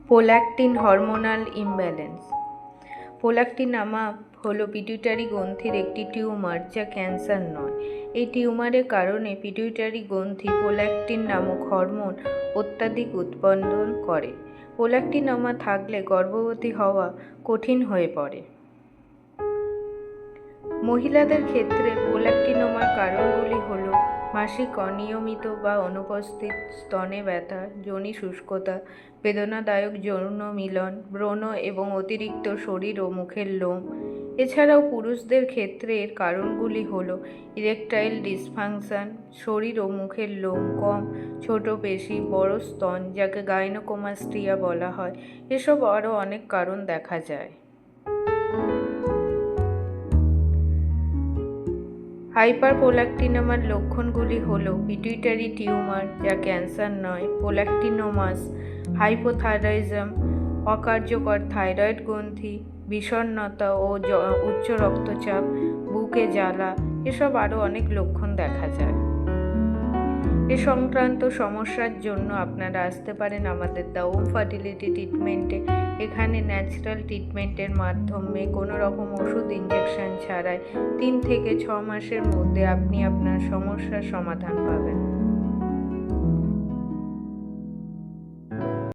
Prolactin hormonal imbalance. প্রোল্যাক্টিনামা হলো pituitary গ্রন্থির একটি টিউমার, যা ক্যান্সার নয়। এই টিউমারের কারণে পিটুইটারি গ্রন্থি প্রোল্যাক্টিন নামক হরমোন অত্যাধিক উৎপাদন করে। প্রোল্যাক্টিনামা থাকলে গর্ভবতী হওয়া কঠিন হয়ে পড়ে। মহিলাদের ক্ষেত্রে প্রোল্যাক্টিনামার কারণগুলি হল মাসিক অনিয়মিত বা অনুপস্থিত, স্তনে ব্যথা, যোনি শুষ্কতা, বেদনাদায়ক যৌন মিলন, ব্রণ এবং অতিরিক্ত শরীর ও মুখের লোম। এছাড়াও পুরুষদের ক্ষেত্রে এর কারণগুলি হল ইরেকটাইল ডিসফাংশন, শরীর ও মুখের লোম কম, ছোট পেশি, বড় স্তন যাকে গাইনোকোমাস্টিয়া বলা হয়। এসব আরও অনেক কারণ দেখা যায়। হাইপারপ্রোল্যাক্টিনামার লক্ষণগুলি হল পিটুইটারি টিউমার, যা ক্যান্সার নয়, প্রোল্যাক্টিনোমাস, হাইপোথাইরয়েডিজম, অকার্যকর থাইরয়েড গ্রন্থি, বিষণ্ণতা ও উচ্চ রক্তচাপ, বুকে জ্বালা। এসব আরও অনেক লক্ষণ দেখা যায়। এ সংক্রান্ত সমস্যার জন্য আপনারা আসতে পারেন আমাদের দ্য ওম ফার্টিলিটি ট্রিটমেন্টে। এখানে ন্যাচারাল ট্রিটমেন্টের মাধ্যমে কোনো রকম ওষুধ ইঞ্জেকশন ছাড়াই 3 থেকে 6 মাসের মধ্যে আপনি আপনার সমস্যার সমাধান পাবেন।